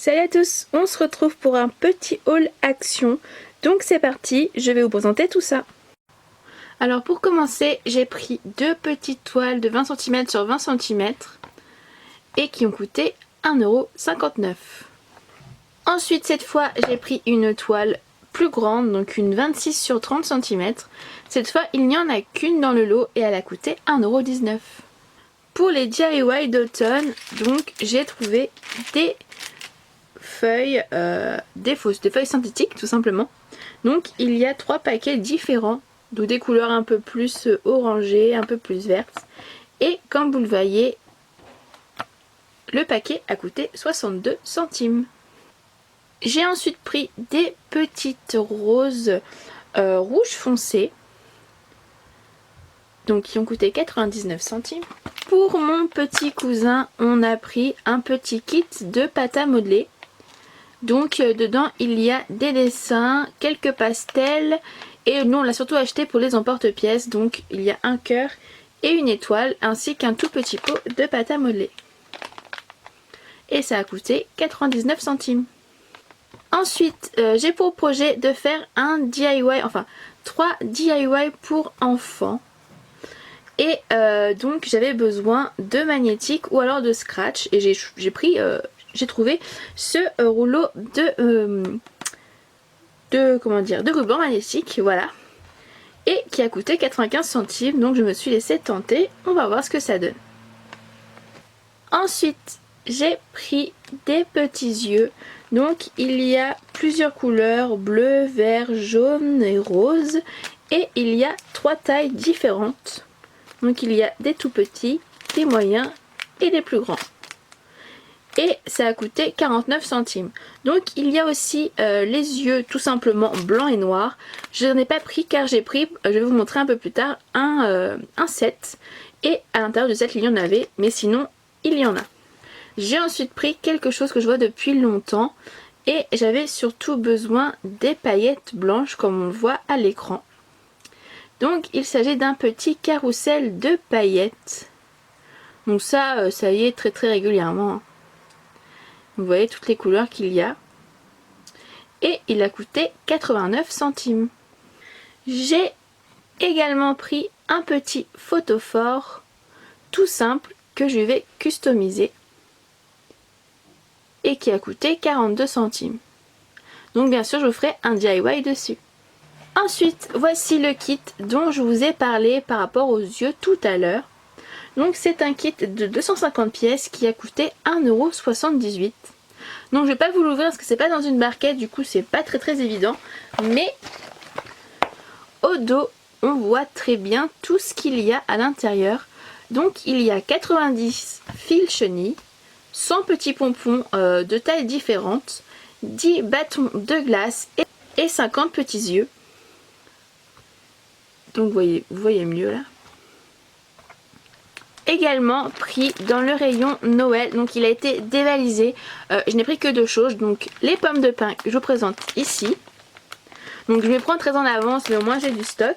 Salut à tous, on se retrouve pour un petit haul action. Donc c'est parti, je vais vous présenter tout ça. Alors pour commencer, j'ai pris deux petites toiles de 20 cm sur 20 cm et qui ont coûté 1,59 €. Ensuite cette fois j'ai pris une toile plus grande, donc une 26 sur 30 cm. Cette fois il n'y en a qu'une dans le lot et elle a coûté 1,19 €. Pour les DIY d'automne, donc j'ai trouvé des feuilles, des feuilles synthétiques tout simplement. Donc il y a 3 paquets différents, donc des couleurs un peu plus orangées, un peu plus vertes. Et comme vous le voyez, le paquet a coûté 62 centimes. J'ai ensuite pris des petites roses rouge foncé, donc qui ont coûté 99 centimes. Pour mon petit cousin, on a pris un petit kit de pâte à modeler. Donc dedans il y a des dessins, quelques pastels et nous on l'a surtout acheté pour les emporte-pièces. Donc il y a un cœur et une étoile ainsi qu'un tout petit pot de pâte à modeler. Et ça a coûté 99 centimes. Ensuite j'ai pour projet de faire un DIY, enfin 3 DIY pour enfants. Et donc j'avais besoin de magnétiques ou alors de scratch et j'ai trouvé ce rouleau de ruban magnétique, voilà, et qui a coûté 95 centimes, donc je me suis laissée tenter. On va voir ce que ça donne. Ensuite j'ai pris des petits yeux, donc il y a plusieurs couleurs, bleu, vert, jaune et rose, et il y a 3 tailles différentes. Donc il y a des tout petits, des moyens et des plus grands. Et ça a coûté 49 centimes. Donc il y a aussi les yeux tout simplement blancs et noirs. Je n'en ai pas pris car j'ai pris, je vais vous montrer un peu plus tard, un set. Et à l'intérieur du set il y en avait, mais sinon il y en a. J'ai ensuite pris quelque chose que je vois depuis longtemps. Et j'avais surtout besoin des paillettes blanches comme on le voit à l'écran. Donc il s'agit d'un petit carrousel de paillettes. Donc ça y est très régulièrement. Vous voyez toutes les couleurs qu'il y a. Et il a coûté 89 centimes. J'ai également pris un petit photophore tout simple que je vais customiser. Et qui a coûté 42 centimes. Donc bien sûr je vous ferai un DIY dessus. Ensuite voici le kit dont je vous ai parlé par rapport aux yeux tout à l'heure. Donc c'est un kit de 250 pièces qui a coûté 1,78 €. Donc je vais pas vous l'ouvrir parce que c'est pas dans une barquette, du coup c'est pas très évident. Mais au dos on voit très bien tout ce qu'il y a à l'intérieur. Donc il y a 90 fils chenilles, 100 petits pompons de tailles différentes, 10 bâtons de glace et 50 petits yeux. Donc vous voyez mieux là. Également pris dans le rayon Noël, donc il a été dévalisé. Je n'ai pris que 2 choses, donc les pommes de pin que je vous présente ici. Donc je vais prendre très en avance mais au moins j'ai du stock.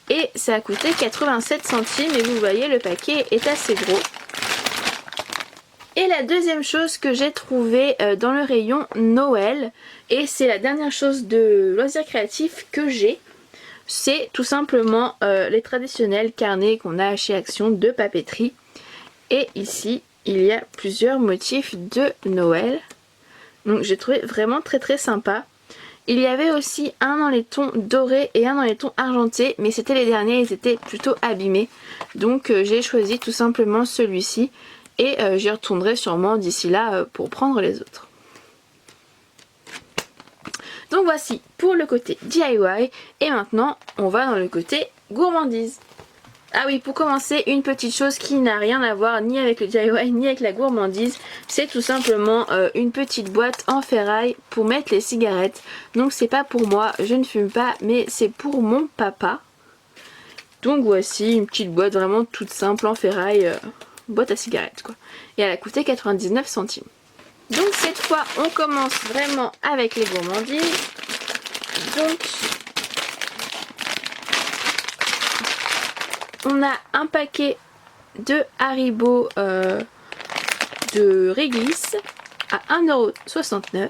Et ça a coûté 87 centimes et vous voyez le paquet est assez gros. Et la deuxième chose que j'ai trouvée dans le rayon Noël, et c'est la dernière chose de loisirs créatifs que j'ai, c'est tout simplement les traditionnels carnets qu'on a chez Action de papeterie. Et ici il y a plusieurs motifs de Noël. Donc j'ai trouvé vraiment très sympa. Il y avait aussi un dans les tons dorés et un dans les tons argentés, mais c'était les derniers, ils étaient plutôt abîmés. Donc j'ai choisi tout simplement celui-ci et j'y retournerai sûrement d'ici là pour prendre les autres. Donc voici pour le côté DIY et maintenant on va dans le côté gourmandise. Ah oui, pour commencer, une petite chose qui n'a rien à voir ni avec le DIY ni avec la gourmandise, c'est tout simplement une petite boîte en ferraille pour mettre les cigarettes. Donc c'est pas pour moi, je ne fume pas, mais c'est pour mon papa. Donc voici une petite boîte vraiment toute simple en ferraille, boîte à cigarettes quoi. Et elle a coûté 99 centimes. Donc cette fois on commence vraiment avec les gourmandises. Donc on a un paquet de Haribo de réglisse. à 1,69 €.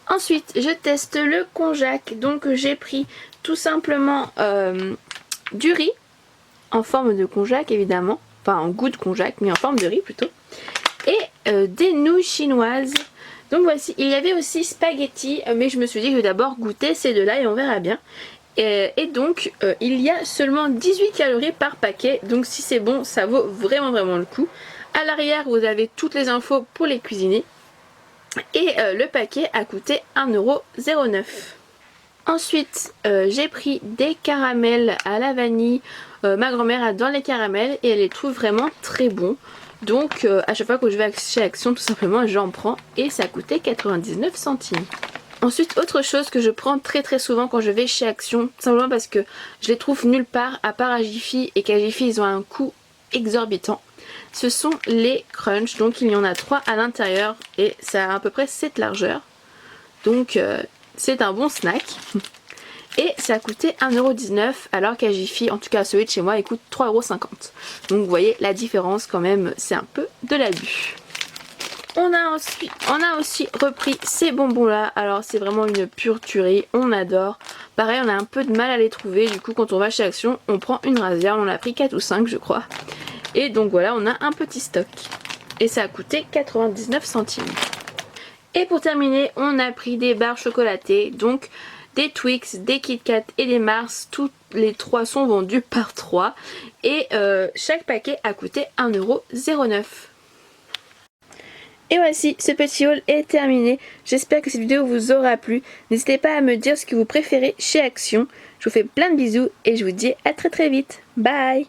Ensuite, je teste le konjac. Donc j'ai pris tout simplement du riz en forme de konjac évidemment. Enfin en goût de konjac mais en forme de riz plutôt. Et des nouilles chinoises. Donc voici, il y avait aussi spaghetti mais je me suis dit que je vais d'abord goûter ces deux là et on verra bien. Et donc il y a seulement 18 calories par paquet. Donc si c'est bon, ça vaut vraiment le coup. À l'arrière vous avez toutes les infos pour les cuisiner. Et le paquet a coûté 1,09 €. Ensuite j'ai pris des caramels à la vanille. Ma grand-mère adore les caramels et elle les trouve vraiment très bons. Donc à chaque fois que je vais chez Action tout simplement j'en prends et ça a coûté 99 centimes. Ensuite autre chose que je prends très souvent quand je vais chez Action, simplement parce que je les trouve nulle part à part à Jiffy et qu'à Jiffy ils ont un coût exorbitant. Ce sont les crunch, donc il y en a 3 à l'intérieur et ça a à peu près cette largeur. Donc c'est un bon snack. Et ça a coûté 1,19 € alors qu'à Jiffy, en tout cas celui de chez moi, il coûte 3,50 €. Donc vous voyez la différence quand même, c'est un peu de l'abus. On a aussi repris ces bonbons là, alors c'est vraiment une pure tuerie, on adore. Pareil on a un peu de mal à les trouver, du coup quand on va chez Action on prend une rasière, on en a pris 4 ou 5 je crois. Et donc voilà, on a un petit stock. Et ça a coûté 99 centimes. Et pour terminer, on a pris des barres chocolatées. Donc des Twix, des Kit Kat et des Mars. Toutes les 3 sont vendus par 3. Et chaque paquet a coûté 1,09 €. Et voici, ce petit haul est terminé. J'espère que cette vidéo vous aura plu. N'hésitez pas à me dire ce que vous préférez chez Action. Je vous fais plein de bisous et je vous dis à très vite. Bye!